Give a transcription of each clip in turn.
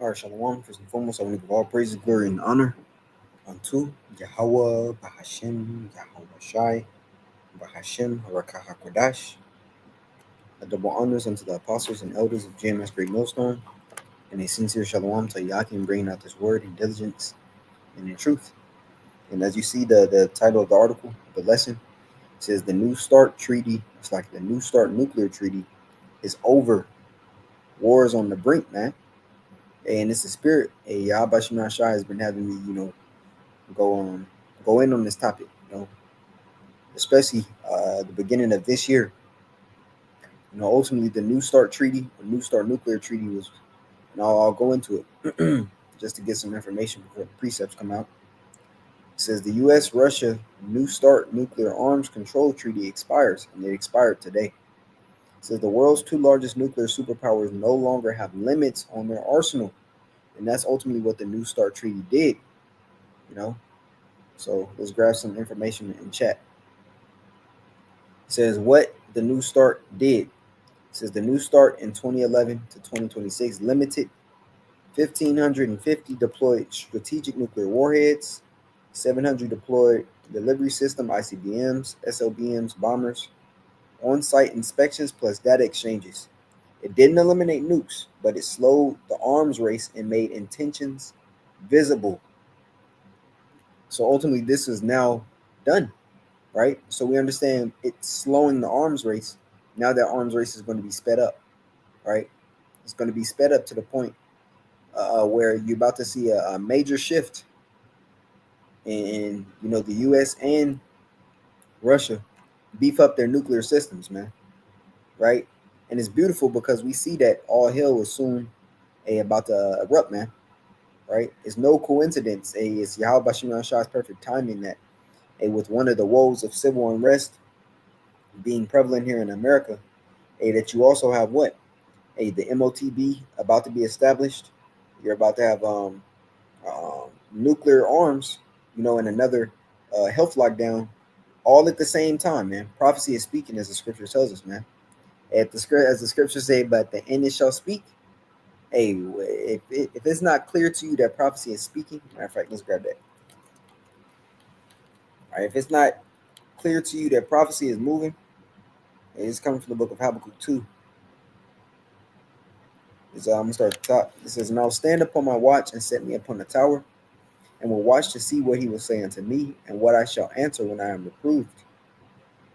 All right, Shalom. First and foremost, I want to give all praise, glory, and honor unto Yahweh, Bahashim, Yahweh Shai, Bahashim, Harakah HaKodash. A double honors unto the apostles and elders of JMS Great Millstone, and a sincere Shalom to Yakin bringing out this word in diligence and in truth. And as you see, the title of the article, the lesson, says the New START Treaty. It's like the New START nuclear treaty is over. War is on the brink, man. And it's the spirit. Yahweh Shai has been having me, go go in on this topic, especially the beginning of this year. Ultimately the New START Treaty, the New START Nuclear Treaty was, and I'll go into it just to get some information before the precepts come out. It says the U.S. Russia New START Nuclear Arms Control Treaty expires, and it expired today. It says the world's two largest nuclear superpowers no longer have limits on their arsenal, and that's ultimately what the New START Treaty did. You know, so let's grab some information in chat. It says what the New START did. It says the New START in 2011 to 2026 limited 1,550 deployed strategic nuclear warheads, 700 deployed delivery system ICBMs, SLBMs, bombers, on-site inspections plus data exchanges. It didn't eliminate nukes, but it slowed the arms race and made intentions visible. So ultimately, this is now done, right? So we understand it's slowing the arms race. Now that arms race is going to be sped up, right? It's going to be sped up to the point where you're about to see a major shift in, the U.S. and Russia beef up their nuclear systems, man, right? And it's beautiful because we see that all hell is soon about to erupt, man, right? It's no coincidence. It's Yahweh Bashim Shah's perfect timing that with one of the woes of civil unrest being prevalent here in America, that you also have what? The MOTB about to be established. You're about to have nuclear arms, and another health lockdown, all at the same time, man. Prophecy is speaking, as the scripture tells us, man. As the scriptures say, but the end it shall speak. Hey, if it's not clear to you that prophecy is speaking, matter of fact, let's grab that. All right, if it's not clear to you that prophecy is moving, it's coming from the book of Habakkuk 2. I'm going to start at the top. It says, and I'll stand upon my watch and set me upon the tower, and will watch to see what he will say unto me, and what I shall answer when I am reproved.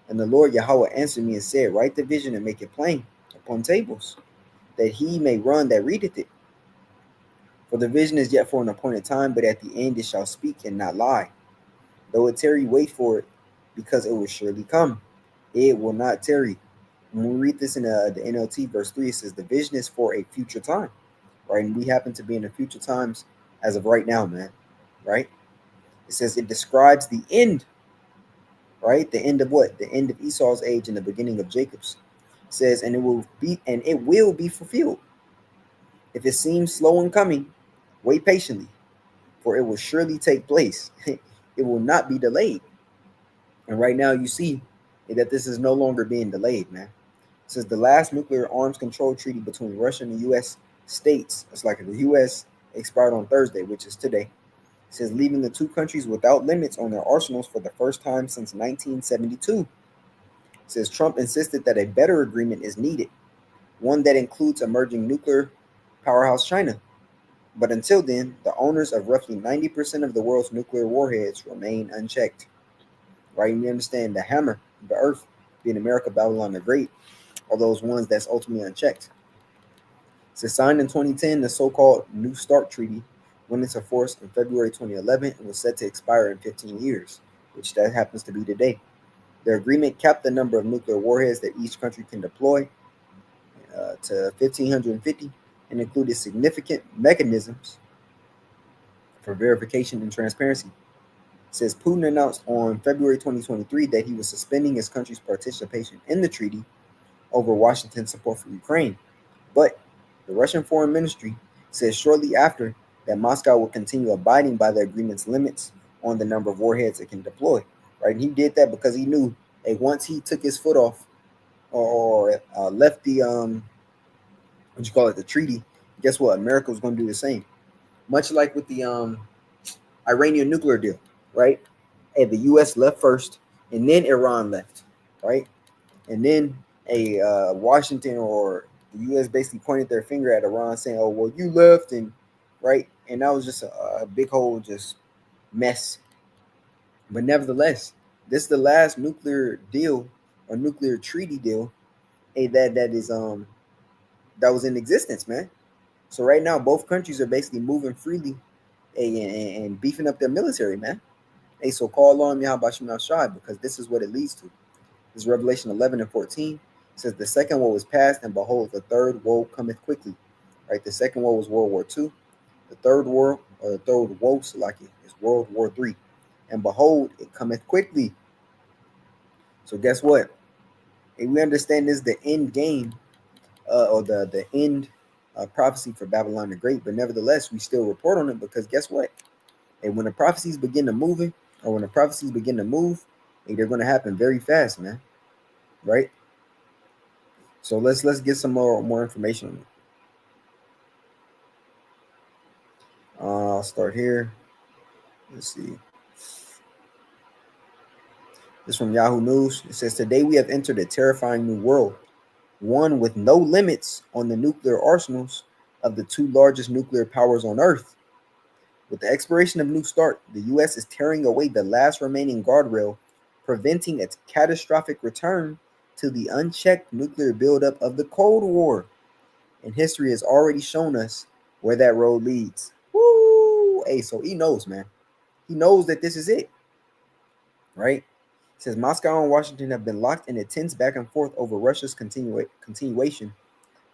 And the Lord Yahweh answered me and said, write the vision and make it plain upon tables, that he may run that readeth it. For the vision is yet for an appointed time, but at the end it shall speak and not lie. Though it tarry, wait for it, because it will surely come. It will not tarry. When we read this in the NLT, verse 3, it says the vision is for a future time, right? And we happen to be in the future times as of right now, man, right? It says it describes the end, right? The end of what? The end of Esau's age and the beginning of Jacob's. It says, and it will be fulfilled. If it seems slow in coming, wait patiently, for it will surely take place. It will not be delayed. And right now you see that this is no longer being delayed, man. It says the last nuclear arms control treaty between Russia and the U.S. states, it's like the U.S. expired on Thursday, which is today. It says leaving the two countries without limits on their arsenals for the first time since 1972. It says Trump insisted that a better agreement is needed, one that includes emerging nuclear powerhouse China. But until then, the owners of roughly 90% of the world's nuclear warheads remain unchecked. Right? And we understand the hammer, the earth, being America, Babylon the Great, are those ones that's ultimately unchecked. It says signed in 2010, the so-called New START Treaty went into force in February 2011 and was set to expire in 15 years, which that happens to be today. The agreement capped the number of nuclear warheads that each country can deploy to 1,550 and included significant mechanisms for verification and transparency. It says Putin announced on February 2023 that he was suspending his country's participation in the treaty over Washington's support for Ukraine. But the Russian Foreign Ministry says shortly after that Moscow will continue abiding by the agreement's limits on the number of warheads it can deploy. Right? And he did that because he knew once he took his foot off or left the the treaty, Guess what? America was going to do the same. Much like with the Iranian nuclear deal, right? And the U.S. left first, and then Iran left, right? And then a Washington or the U.S. basically pointed their finger at Iran, saying, "Oh, well, you left," and right, and that was just a big whole just mess. But nevertheless, this is the last nuclear deal or nuclear treaty deal, that is that was in existence, man. So right now, both countries are basically moving freely, and beefing up their military, man. Hey, so call on Yahweh Shema Shai, because this is what it leads to. This is Revelation 11 and 14. It says, the second woe is past, and behold, the third woe cometh quickly. Right? The second woe was World War II. The third war, or the third woe, Salaki, is World War III. And behold, it cometh quickly. So guess what? And we understand this is the end game, or the end prophecy for Babylon the Great, but nevertheless, we still report on it, because guess what? And when the prophecies begin to moving, or when the prophecies begin to move, they're going to happen very fast, man. Right? So let's get some more information on it. I'll start here. Let's see. This is from Yahoo News. It says, today we have entered a terrifying new world, one with no limits on the nuclear arsenals of the two largest nuclear powers on Earth. With the expiration of New START, the U.S. is tearing away the last remaining guardrail, preventing its catastrophic return to the unchecked nuclear buildup of the Cold War. And history has already shown us where that road leads. Woo! Hey, so he knows, man. He knows that this is it, right? It says Moscow and Washington have been locked in a tense back and forth over Russia's continuation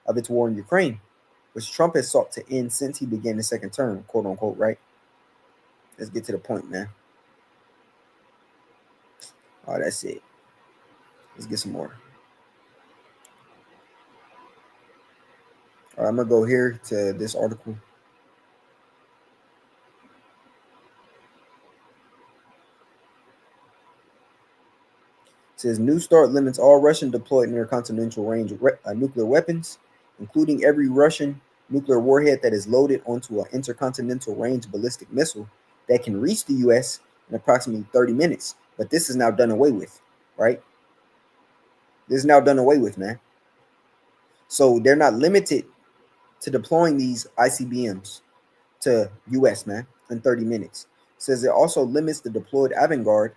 of its war in Ukraine, which Trump has sought to end since he began his second term, quote unquote, right? Let's get to the point, man. Oh, that's it. Let's get some more. All right, I'm going to go here to this article. It says New START limits all Russian deployed intercontinental range nuclear weapons, including every Russian nuclear warhead that is loaded onto an intercontinental range ballistic missile that can reach the U.S. in approximately 30 minutes. But this is now done away with, right? This is now done away with, man. So they're not limited to deploying these ICBMs to U.S., man, in 30 minutes. It says it also limits the deployed Avangard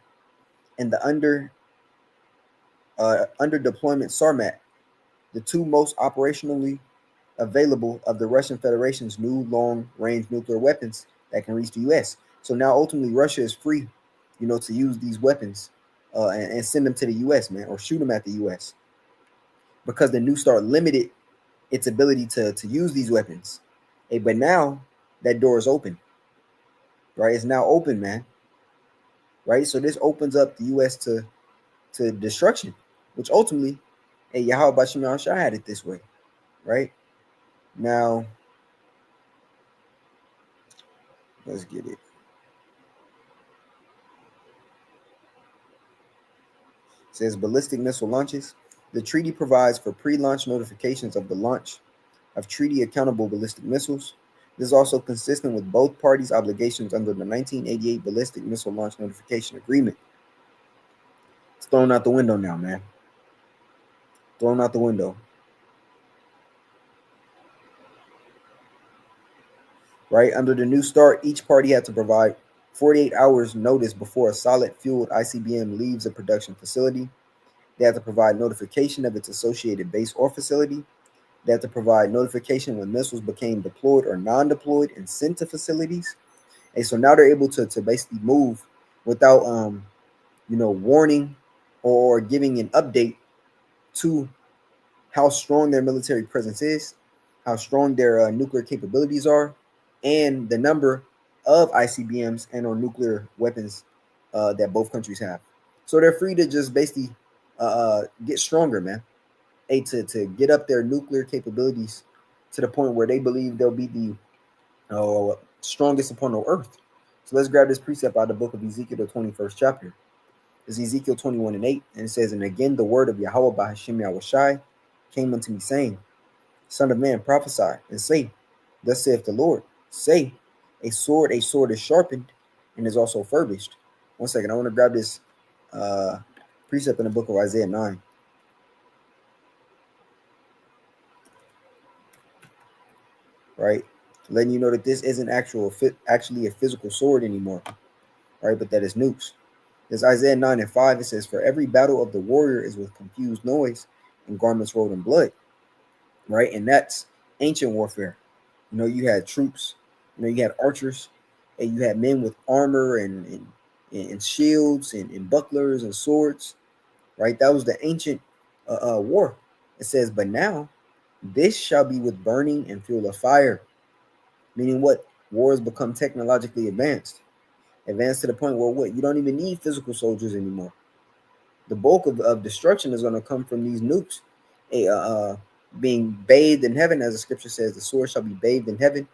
and the under deployment Sarmat, the two most operationally available of the Russian Federation's new long-range nuclear weapons that can reach the U.S. So now ultimately Russia is free, to use these weapons and send them to the U.S., man, or shoot them at the U.S. because the New START limited its ability to use these weapons. Hey, but now that door is open, right? It's now open, man. Right? So this opens up the U.S. to destruction, which ultimately, hey, Yahweh Bashim Shah had it this way, right? Now, let's get it. It says ballistic missile launches. The treaty provides for pre-launch notifications of the launch of treaty-accountable ballistic missiles. This is also consistent with both parties' obligations under the 1988 Ballistic Missile Launch Notification Agreement. It's thrown out the window now, man. Thrown out the window. Right? Under the New START, each party had to provide 48 hours notice before a solid-fueled ICBM leaves a production facility. They have to provide notification of its associated base or facility. They have to provide notification when missiles became deployed or non-deployed and sent to facilities. And so now they're able to basically move without warning or giving an update to how strong their military presence is, how strong their nuclear capabilities are, and the number of ICBMs and or nuclear weapons that both countries have. So they're free to just basically get stronger, man. To get up their nuclear capabilities to the point where they believe they'll be the strongest upon the earth. So let's grab this precept out of the book of Ezekiel, the 21st chapter. It's Ezekiel 21 and 8, and it says, and again the word of Yahweh by Hashem Yahushai came unto me, saying, Son of man, prophesy, and say, Thus saith the Lord, say, a sword is sharpened, and is also furbished. One second, I want to grab this precept in the book of Isaiah 9. Right? Letting you know that this isn't actually a physical sword anymore, right? But that is nukes. There's Isaiah 9 and 5. It says, for every battle of the warrior is with confused noise and garments rolled in blood, right? And that's ancient warfare. You know, you had troops, you had archers, and you had men with armor and shields and bucklers and swords, right? That was the ancient war. It says, but now this shall be with burning and fuel of fire. Meaning what? Wars become technologically advanced to the point where what? You don't even need physical soldiers anymore. The bulk of destruction is going to come from these nukes being bathed in heaven, as the scripture says, the sword shall be bathed in heaven,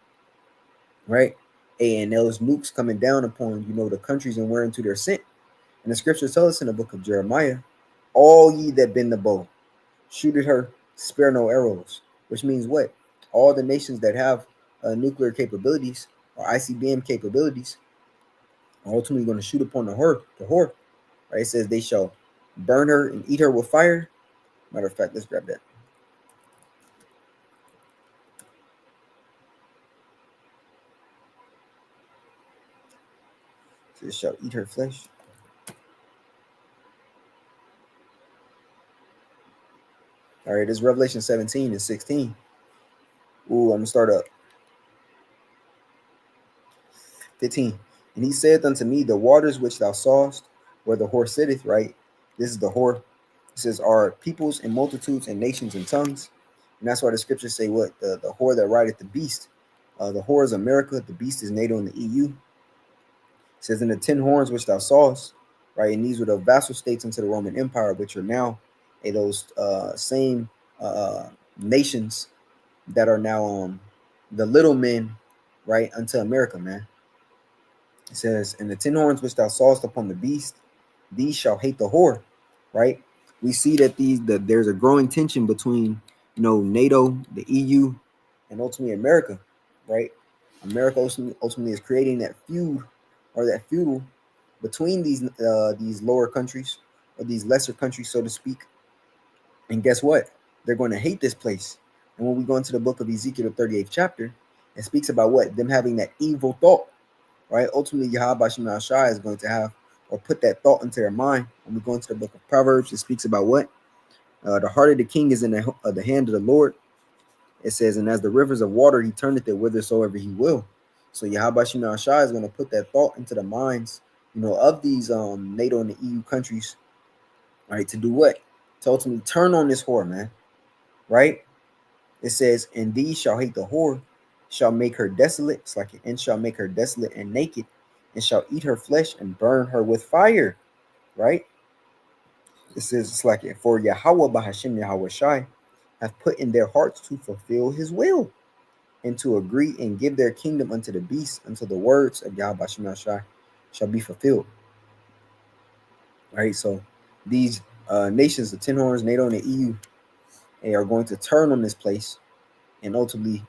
right? And those nukes coming down upon, the countries and whereunto they're sent. And the scriptures tell us in the book of Jeremiah, all ye that bend the bow, shoot at her, spare no arrows, which means what? All the nations that have nuclear capabilities or ICBM capabilities are ultimately going to shoot upon the whore. Right? It says they shall burn her and eat her with fire. Matter of fact, let's grab that. So they shall eat her flesh. All right, this is Revelation 17 and 16. Ooh, I'm going to start up. 15. And he saith unto me, the waters which thou sawest, where the whore sitteth, right? This is the whore. It says, are peoples and multitudes and nations and tongues. And that's why the scriptures say what? The whore that rideth the beast. The whore is America. The beast is NATO and the EU. It says, in the 10 horns which thou sawest, right? And these were the vassal states unto the Roman Empire, which are now those same nations that are now the little men, right, unto America, man. It says, and the 10 horns which thou sawest upon the beast, these shall hate the whore, right? We see that there's a growing tension between, NATO, the EU, and ultimately America, right? America ultimately is creating that feud or that feudal between these lower countries or these lesser countries, so to speak. And guess what? They're going to hate this place. And when we go into the book of Ezekiel, the 38th chapter, it speaks about what? Them having that evil thought, right? Ultimately, Yahweh Shema Shai is going to have or put that thought into their mind. When we go into the book of Proverbs, it speaks about what? The heart of the king is in the hand of the Lord. It says, and as the rivers of water, he turneth it whithersoever he will. So Yahweh Shema Shai is going to put that thought into the minds, of these NATO and the EU countries, right? To do what? To ultimately turn on this whore, man, right? It says, and these shall hate the whore, shall make her desolate, it's like, and shall make her desolate and naked, and shall eat her flesh and burn her with fire, right? It says, it's like, for Yahweh Bahashim Yahweh Shai have put in their hearts to fulfill his will, and to agree and give their kingdom unto the beast, until the words of Yahweh Shai shall be fulfilled, right? So these nations, the 10 horns, NATO and the EU, they are going to turn on this place, and ultimately,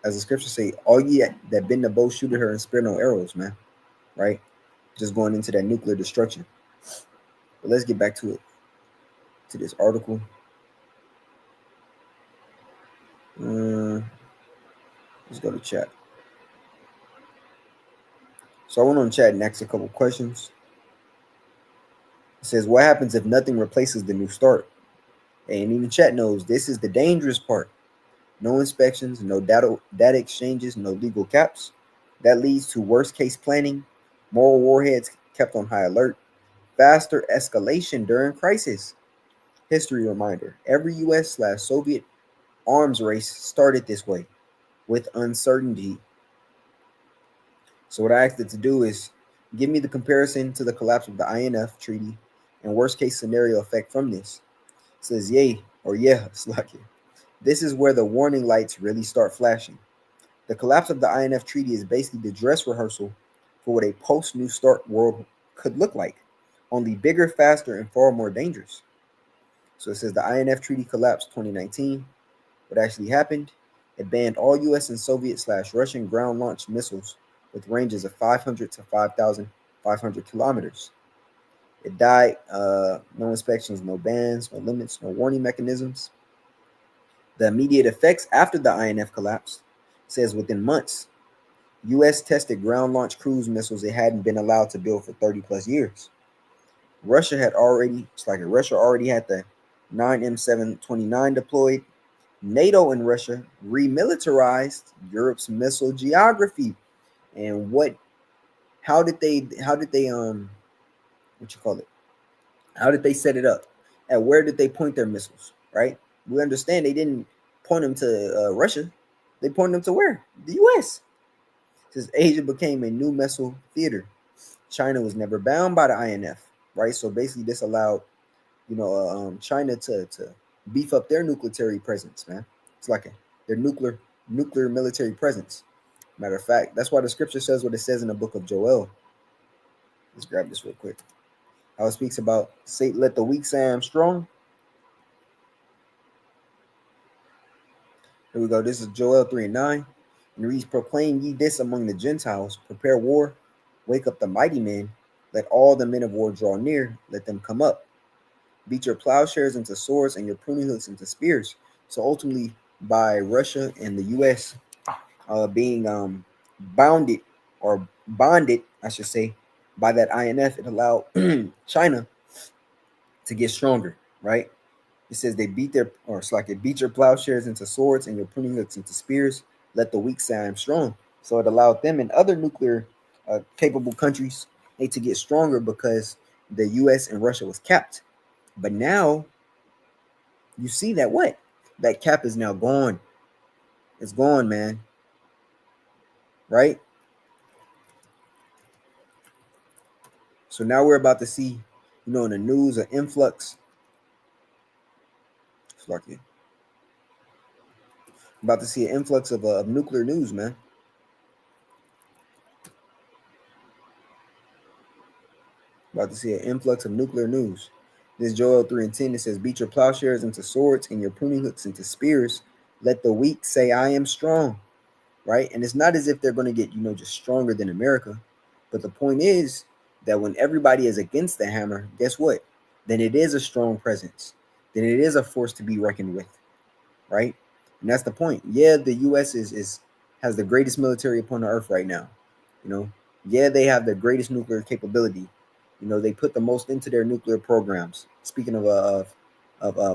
as the scriptures say, all ye that bend the bow shoot at her and spare no arrows, man. Right? Just going into that nuclear destruction. But let's get back to it, to this article. Let's go to chat. So I went on chat and asked a couple questions. It says, what happens if nothing replaces the new start? And even chat knows this is the dangerous part. No inspections, no data exchanges, no legal caps. That leads to worst case planning, moral warheads kept on high alert, faster escalation during crisis. History reminder, every US/Soviet arms race started this way, with uncertainty. So what I asked it to do is give me the comparison to the collapse of the INF treaty and worst case scenario effect from this. It says yay or yeah, it's like it. This is where the warning lights really start flashing. The collapse of the INF treaty is basically the dress rehearsal for what a post-New START world could look like, only bigger, faster, and far more dangerous. So it says the INF treaty collapsed 2019. What actually happened It banned all U.S. and Soviet/Russian ground-launched missiles with ranges of 500 to 5,500 kilometers. It died. No inspections, no bans, no limits, no warning mechanisms. The immediate effects after the INF collapse says within months, U.S. tested ground-launched cruise missiles it hadn't been allowed to build for 30 plus years. Russia already had the 9M729 deployed. NATO and Russia remilitarized Europe's missile geography. And how did they what you call it? How did they set it up? And where did they point their missiles? Right? We understand they didn't point them to Russia. They pointed them to where? The U.S. Since Asia became a new missile theater, China was never bound by the INF. Right? So basically, this allowed China to beef up their nuclear presence, man. It's like their nuclear military presence. Matter of fact, that's why the scripture says what it says in the book of Joel. Let's grab this real quick. How it speaks about Satan, let the weak say I'm strong. Here we go. This is Joel 3:9. And it reads, proclaim ye this among the Gentiles, prepare war, wake up the mighty men, let all the men of war draw near, let them come up. Beat your plowshares into swords and your pruning hooks into spears. So ultimately, by Russia and the U.S. Being bounded or bonded, I should say, by that INF, it allowed China to get stronger, right? It says they beat your plowshares into swords and your pruning hooks into spears. Let the weak say I'm strong. So it allowed them and other nuclear capable countries to get stronger because the U.S. and Russia was capped. But now you see that what? That cap is now gone. It's gone, man. Right? So now we're about to see, in the news, an influx. It's like it. About to see an influx of nuclear news, man. About to see an influx of nuclear news. This Joel 3:10, it says, beat your plowshares into swords and your pruning hooks into spears. Let the weak say, I am strong. Right? And it's not as if they're going to get, just stronger than America. But the point is that when everybody is against the hammer, guess what? Then it is a strong presence. Then it is a force to be reckoned with. Right? And that's the point. Yeah, the U.S. has the greatest military upon the earth right now. Yeah, they have the greatest nuclear capability. They put the most into their nuclear programs. Speaking of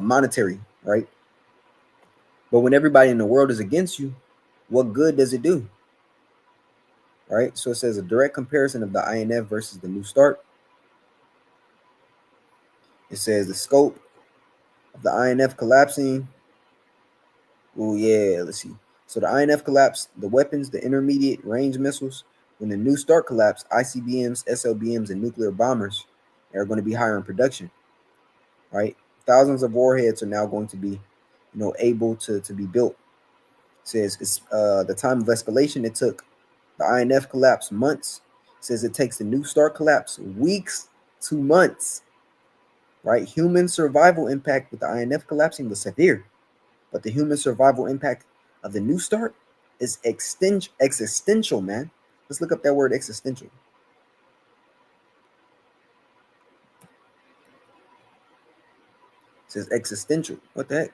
monetary, right? But when everybody in the world is against you, what good does it do? Right? So it says a direct comparison of the INF versus the New START. It says the scope of the INF collapsing. Oh yeah, let's see. So the INF collapsed the weapons, the intermediate range missiles. When the New START collapsed, ICBMs, SLBMs, and nuclear bombers are going to be higher in production. Right? Thousands of warheads are now going to be, able to be built. It says it's the time of escalation it took the INF collapse months. It says it takes the New START collapse weeks to months. Right? Human survival impact with the INF collapsing was severe, but the human survival impact of the New START is existential, man. Let's look up that word existential. It says existential. What the heck?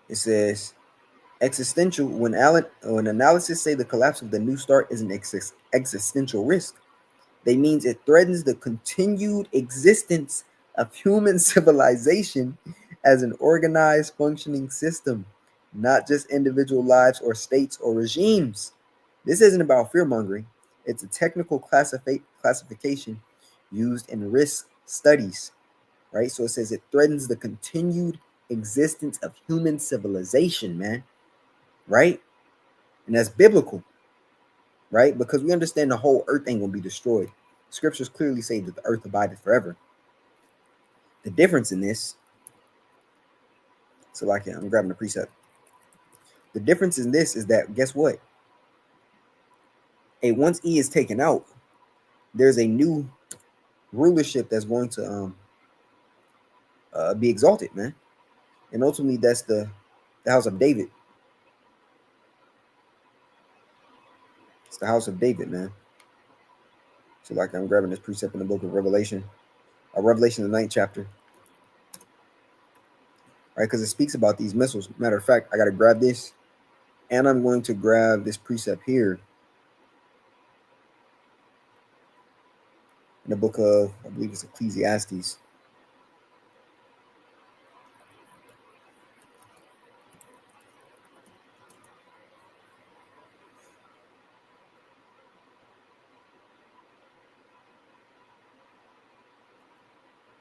It says existential when analysis say the collapse of the New START is an existential risk. They means it threatens the continued existence of human civilization as an organized, functioning system, not just individual lives or states or regimes. This isn't about fear mongering. It's a technical classification used in risk studies, right? So it says it threatens the continued existence of human civilization, man, right? And that's biblical, right? Because we understand the whole earth ain't gonna be destroyed. Scriptures clearly say that the earth abideth forever. The difference in this, I'm grabbing the precept. The difference in this is that guess what? Once E is taken out, there's a new rulership that's going to be exalted, man. And ultimately, that's the house of David. It's the house of David, man. So like I'm grabbing this precept in the book of Revelation, Revelation the 9th chapter, right? Because it speaks about these missiles. Matter of fact, I got to grab this, and I'm going to grab this precept here in the book of, I believe it's Ecclesiastes.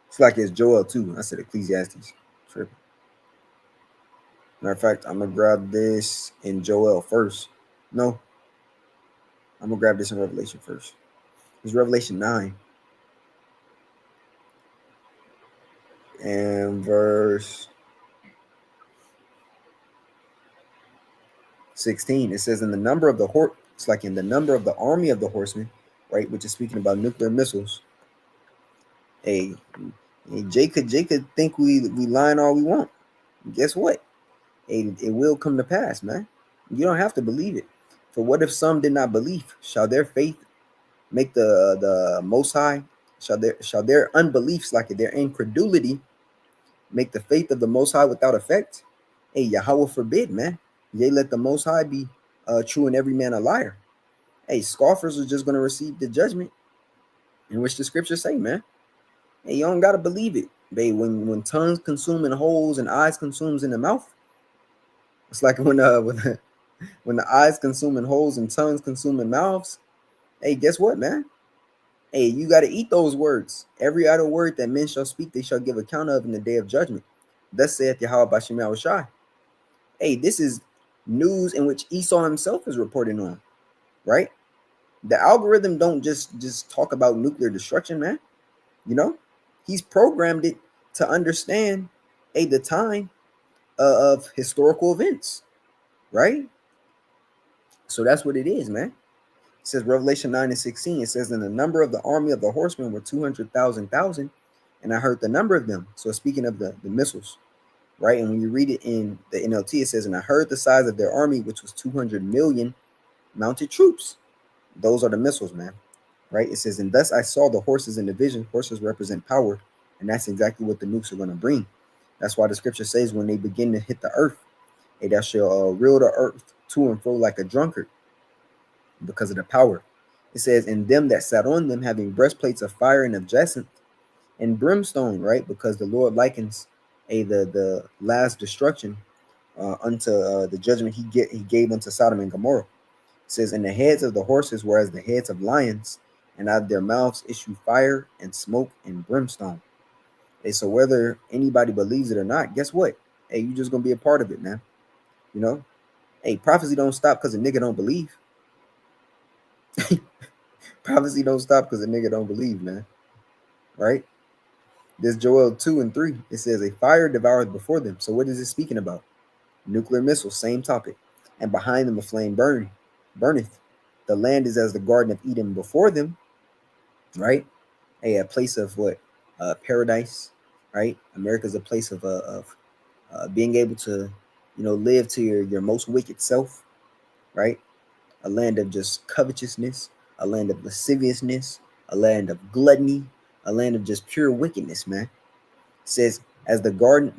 It's like it's Joel too. I said Ecclesiastes. Tripping. Matter of fact, I'm gonna grab this in Joel first. No, I'm gonna grab this in Revelation first. It's Revelation 9 and verse 16. It says, "In the number of the it's like in the number of the army of the horsemen, right? Which is speaking about nuclear missiles. Hey, Jay could think we lying all we want. Guess what? It will come to pass, man. You don't have to believe it. For what if some did not believe? Shall their faith make the Most High? Shall their unbeliefs, like their incredulity, make the faith of the Most High without effect? Hey, Yahweh forbid, man. Yea, let the Most High be true and every man a liar. Hey, scoffers are just going to receive the judgment in which the scriptures say, man. Hey, you don't got to believe it. Babe, when tongues consume in holes and eyes consumes in the mouth, it's like when when the eyes consume in holes and tongues consume in mouths. Hey, guess what, man? Hey, you got to eat those words. Every idle word that men shall speak, they shall give account of in the day of judgment. Thus saith Yahweh Bashim Yahushai. Hey, this is news in which Esau himself is reporting on, right? The algorithm don't just talk about nuclear destruction, man. You know, he's programmed it to understand the time of historical events, right? So that's what it is, man. It says Revelation 9 and 16. It says, "In the number of the army of the horsemen were 200,000, and I heard the number of them." So speaking of the missiles, right? And when you read it in the NLT, it says, "And I heard the size of their army, which was 200 million mounted troops." Those are the missiles, man. Right? It says, "And thus I saw the horses in the vision." Horses represent power, and that's exactly what the nukes are going to bring. That's why the scripture says when they begin to hit the earth, thou shalt reel the earth to and fro like a drunkard, because of the power. It says, "In them that sat on them, having breastplates of fire and of jacinth and brimstone," right? Because the Lord likens the last destruction unto the judgment he gave unto Sodom and Gomorrah. It says, "And the heads of the horses were as the heads of lions, and out of their mouths issue fire and smoke and brimstone." Hey, so whether anybody believes it or not, guess what? Hey, you just gonna be a part of it, man. You know? Hey, prophecy don't stop because a nigga don't believe. Prophecy don't stop because a nigga don't believe, man. Right? This Joel 2 and 3. It says, "A fire devoureth before them." So what is it speaking about? Nuclear missiles, same topic. "And behind them a flame burneth. The land is as the Garden of Eden before them," right? A place of what? Paradise, right? America's a place of being able to, live to your most wicked self, right? A land of just covetousness, a land of lasciviousness, a land of gluttony, a land of just pure wickedness, man. It says, "As the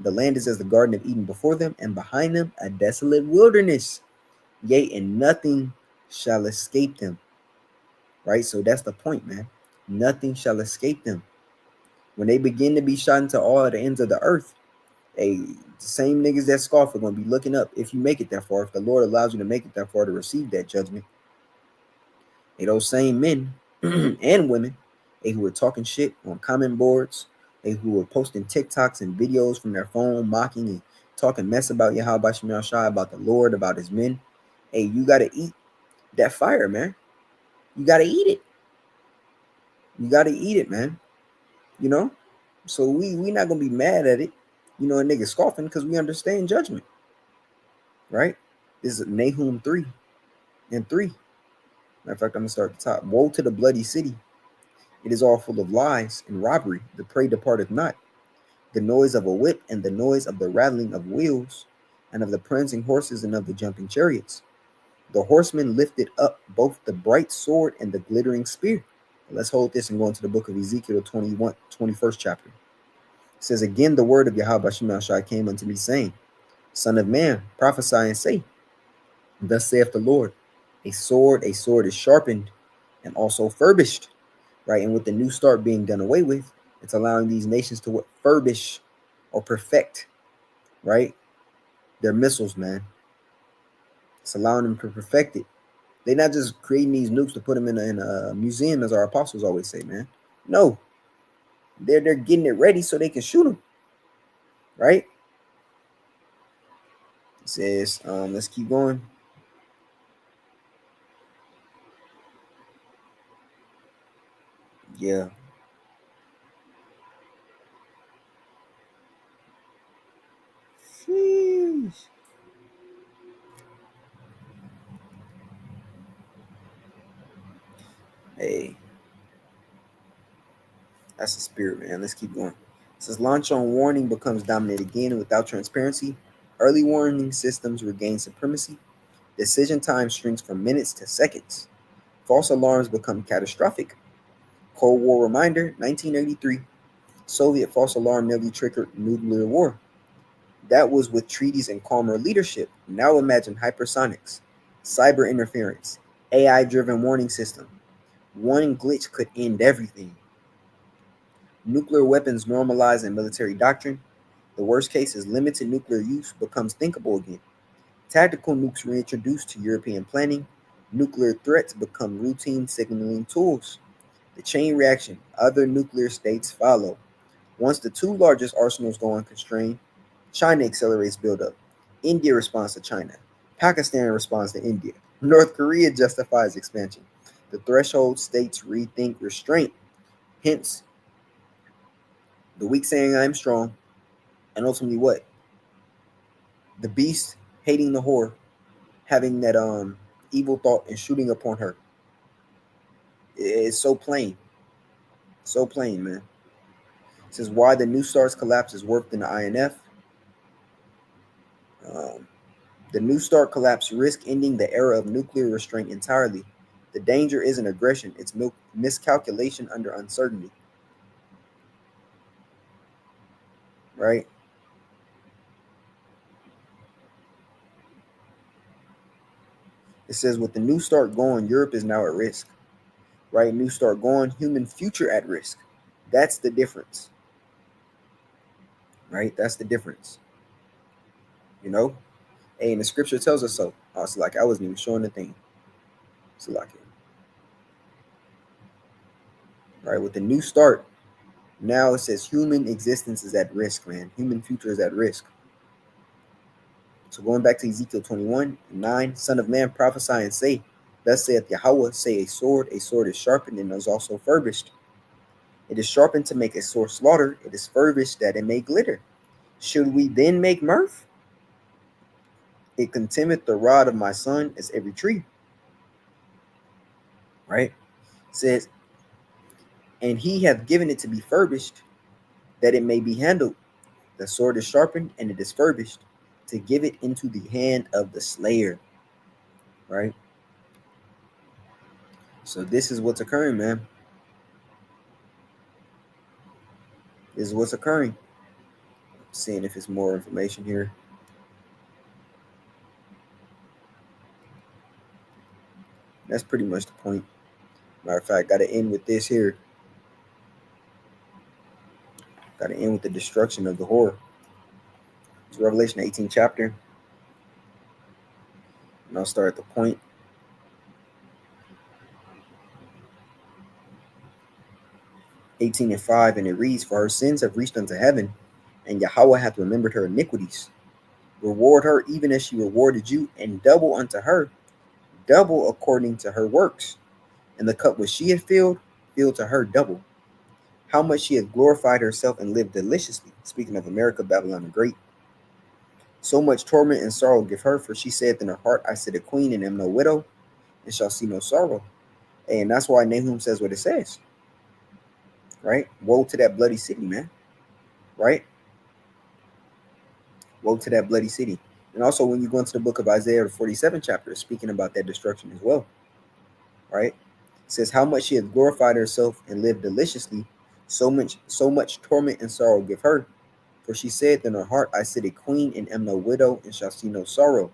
land is as the Garden of Eden before them, and behind them a desolate wilderness. Yea, and nothing shall escape them." Right? So that's the point, man. Nothing shall escape them. When they begin to be shot into all the ends of the earth, the same niggas that scoff are going to be looking up if you make it that far, if the Lord allows you to make it that far to receive that judgment. Those same men and women who were talking shit on comment boards, who were posting TikToks and videos from their phone, mocking and talking mess about Yahweh Shemel Shai, about the Lord, about his men. Hey, you got to eat that fire, man. You got to eat it. You got to eat it, man. You know? So we not going to be mad at it. A nigga scoffing because we understand judgment. Right? This is Nahum 3 and 3. Matter of fact, I'm going to start at the top. "Woe to the bloody city. It is all full of lies and robbery. The prey departeth not. The noise of a whip and the noise of the rattling of wheels and of the prancing horses and of the jumping chariots. The horseman lifted up both the bright sword and the glittering spear. Let's hold this and go into the book of Ezekiel, 21st chapter. It says, Again, the word of Yahweh Shai came unto me, saying, Son of man, prophesy and say, Thus saith the Lord, a sword is sharpened and also furbished. Right? And with the new start being done away with, it's allowing these nations to what? Furbish or perfect, right? Their missiles, man. It's allowing them to perfect it. They're not just creating these nukes to put them in a museum, as our apostles always say, man. No, they're getting it ready so they can shoot them, right? It says, let's keep going. Yeah. Sheesh. Hey, that's the spirit, man. Let's keep going. It says, launch on warning becomes dominant again without transparency. Early warning systems regain supremacy. Decision time shrinks from minutes to seconds. False alarms become catastrophic. Cold War reminder, 1983. Soviet false alarm nearly triggered nuclear war. That was with treaties and calmer leadership. Now imagine hypersonics, cyber interference, AI-driven warning system. One glitch could end everything. Nuclear weapons normalized in military doctrine. The worst case is limited nuclear use becomes thinkable again. Tactical nukes reintroduced to European planning. Nuclear threats become routine signaling tools. The chain reaction, other nuclear states follow. Once the two largest arsenals go unconstrained, China accelerates buildup. India responds to China. Pakistan responds to India. North Korea justifies expansion. The threshold states rethink restraint. Hence, the weak saying I am strong, and ultimately what? The beast hating the whore, having that evil thought and shooting upon her. It's so plain. So plain, man. It says why the New Star's collapse is worked in the INF. Um, the New Start collapse risk ending the era of nuclear restraint entirely. The danger isn't aggression, it's miscalculation under uncertainty. Right? It says with the New Start going, Europe is now at risk. Right? New Start going, human future at risk. That's the difference. Right? That's the difference. You know? Hey, and the scripture tells us so. It's like I wasn't even showing the thing. It's like it. Right? With the New Start, now it says human existence is at risk, man. Human future is at risk. So going back to Ezekiel 21:9, Son of man, prophesy and say, Thus saith Yahweh, say a sword is sharpened and is also furbished. It is sharpened to make a sore slaughter, it is furbished that it may glitter. Should we then make mirth? It contemneth the rod of my son as every tree. Right? It says, and he hath given it to be furbished, that it may be handled. The sword is sharpened and it is furbished, to give it into the hand of the slayer. Right? So this is what's occurring, man. This is what's occurring. Seeing if it's more information here. That's pretty much the point. Matter of fact, got to end with this here. Got to end with the destruction of the whore. It's Revelation 18 chapter. And I'll start at the point. 18:5, and it reads, For her sins have reached unto heaven, and Yahweh hath remembered her iniquities. Reward her even as she rewarded you, and double unto her, double according to her works. And the cup which she had filled, filled to her double. How much she hath glorified herself and lived deliciously. Speaking of America, Babylon the Great. So much torment and sorrow give her, for she saith in her heart, I sit a queen and am no widow, and shall see no sorrow. And that's why Nahum says what it says. Right? Woe to that bloody city, man. Right? Woe to that bloody city. And also, when you go into the book of Isaiah, the 47th chapter, it's speaking about that destruction as well, right? It says, how much she hath glorified herself and lived deliciously, so much torment and sorrow give her. For she said in her heart, I sit a queen and am no widow and shall see no sorrow.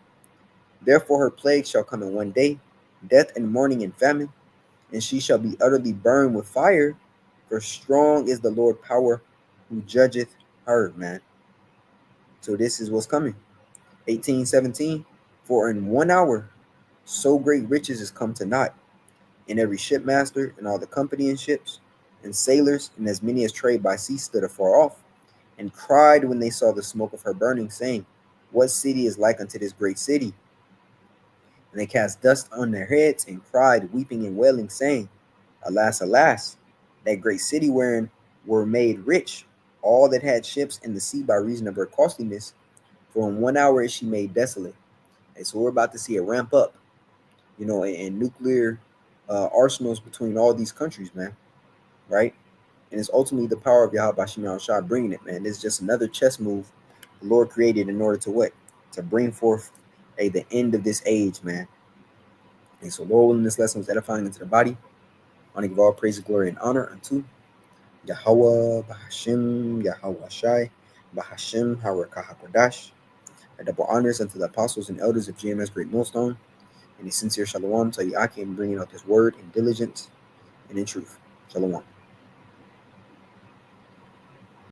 Therefore her plague shall come in one day, death and mourning and famine, and she shall be utterly burned with fire, for strong is the Lord power who judgeth her, man. So this is what's coming. 18:17, for in 1 hour so great riches is come to naught, and every shipmaster and all the company in ships, and sailors, and as many as trade by sea stood afar off, and cried when they saw the smoke of her burning, saying, what city is like unto this great city? And they cast dust on their heads, and cried, weeping and wailing, saying, alas, alas, that great city wherein were made rich all that had ships in the sea by reason of her costliness, for in 1 hour is she made desolate. And so we're about to see a ramp up, in nuclear arsenals between all these countries, man, right? And it's ultimately the power of Yahweh Shimon Shah bringing it, man. This is just another chess move the Lord created in order to what? To bring forth the end of this age, man. And so, Lord, willing, this lesson was edifying into the body. I want to give all praise, glory, and honor unto Yahweh, Bahashim, Yahweh Shai, Bahashim, Harakah and double honors unto the apostles and elders of GMS Great Millstone, and a sincere shalom to Yaki and bringing out this word in diligence and in truth. Shalom.